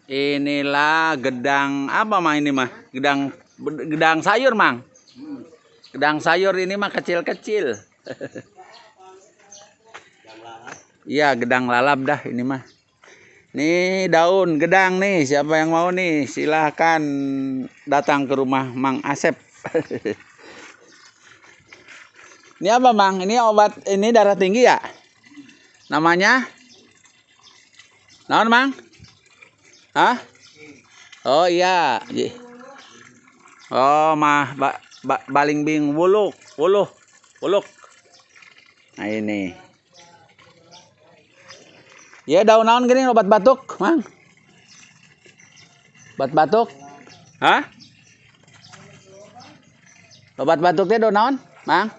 Inilah gedang apa mah ini mah? Gedang sayur, Mang. Gedang sayur ini mah kecil-kecil. Iya, gedang lalap dah ini mah. Nih daun gedang nih, siapa yang mau nih? Silahkan datang ke rumah Mang Asep. Ini apa, Mang? Ini obat ini darah tinggi ya? Namanya? Naon, Mang? Hah? Oh iya. Oh mah baling bing wuluk. Nah ini. Ya daun naon gini obat batuk, Mang? Obat batuk? Hah? Obat batuknya daun naon, Mang?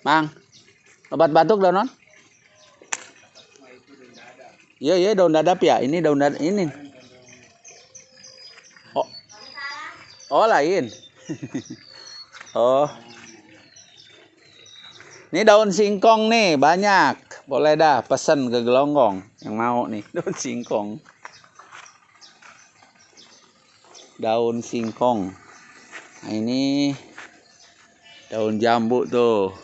Mang. Obat batuk daun naon? Iya daun dadap ya. Ini daun dadap ini. Oh lain. Oh. Ini daun singkong nih banyak. Boleh dah pesen ke Gelonggong yang mau nih daun singkong. Daun singkong. Nah ini daun jambu tuh.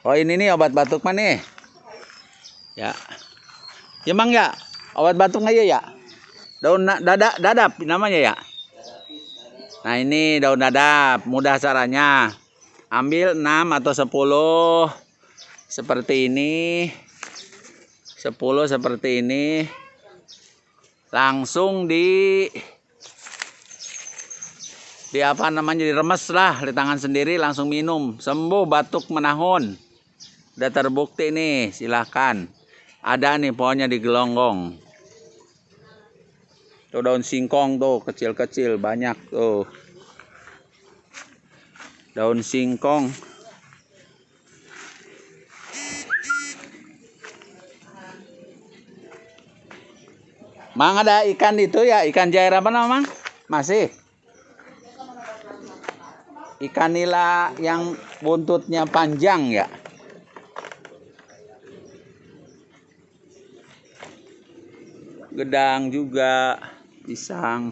Oh ini nih obat batuk mana nih? Ya. Ya Mang ya. Obat batuk aja ya. Daun dadap namanya ya. Nah ini daun dadap. Mudah caranya. Ambil 6 atau 10 seperti ini. 10 seperti ini. Langsung di apa namanya diremes lah di tangan sendiri, langsung minum, sembuh batuk menahun. Udah terbukti nih, silahkan. Ada nih pohonnya di Gelonggong. Tuh daun singkong tuh kecil-kecil banyak tuh. Daun singkong. Mang ada ikan itu ya, ikan jair apa namanya, Mang? Masih. Ikan nila yang buntutnya panjang ya. Gedang juga, pisang.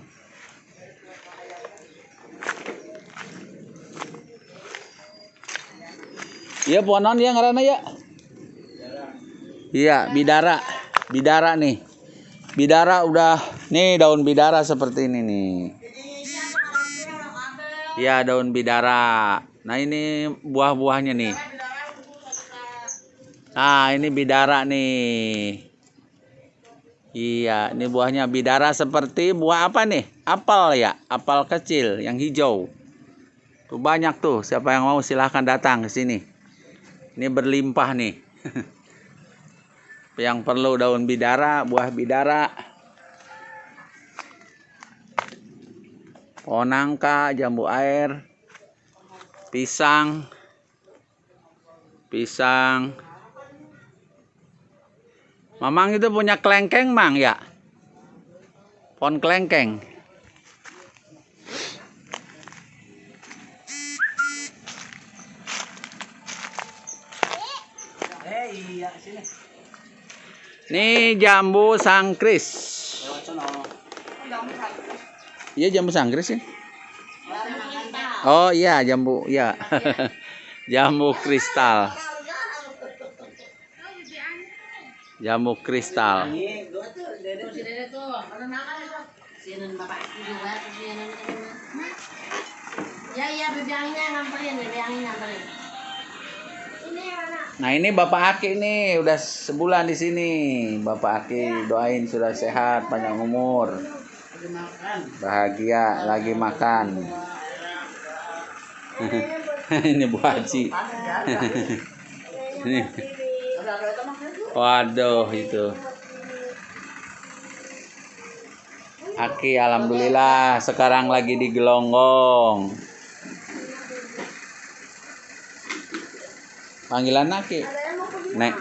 Iya pohonon ya ngaranna ya. Iya bidara, bidara nih. Bidara udah nih daun bidara seperti ini nih. Iya daun bidara. Nah ini buah-buahnya nih. Nah ini bidara nih. Iya, ini buahnya bidara seperti buah apa nih? Apel ya, apel kecil yang hijau. Tuh banyak tuh, siapa yang mau silahkan datang ke sini. Ini berlimpah nih. Yang perlu daun bidara, buah bidara. Pohon nangka, jambu air, pisang. Mamang itu punya kelengkeng, Mang ya? Pohon kelengkeng. Iya, sini. Nih jambu sangkris. Iya jambu sangkris ya? Oh iya jambu, ya. Jambu kristal. Jambu kristal. Nah ini Bapak Aki nih udah sebulan di sini. Bapak Aki doain sudah sehat, panjang umur, bahagia, lagi makan. Ini Bu Haji. Ini. Waduh itu. Aki alhamdulillah sekarang lagi di Gelonggong. Panggilan Aki. Nek,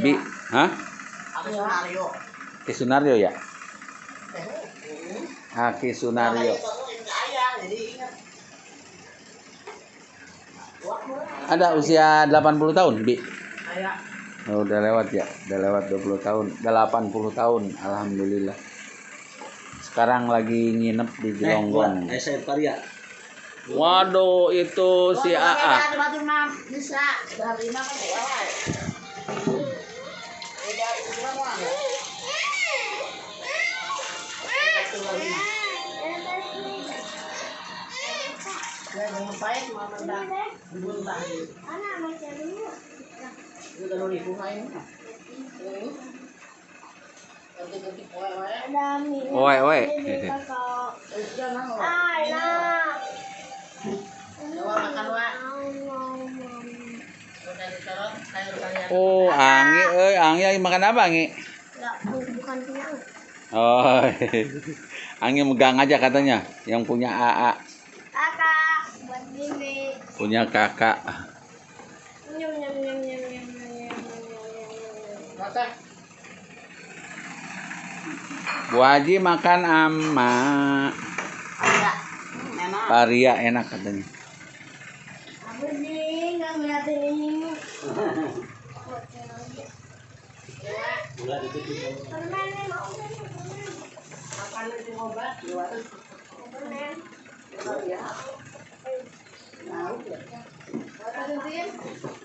Bi, hah? Aki Sunario ya? Aki Sunario. Ada usia 80 tahun, Bi. Oh, udah lewat ya, udah lewat 20 tahun, udah 80 tahun, alhamdulillah. Sekarang lagi nginep di Gelonggong. Saya Paria. Waduh, itu si AA. Oi, oi. Oh, Anggi, Anggi lagi makan apa, Anggi? Bukan punya. Oh, Anggi megang aja katanya, yang punya AA. Kakak, buat Bibi. Punya kakak. Nyum nyum nyum nyum nyum nyum. Bu Haji makan ama Paria enak katanya. Aku nih nggak ngeliatin ini. Permen nih mau permen. Makan itu obat di warung. Permen. Oh ya. Mau ya. Mau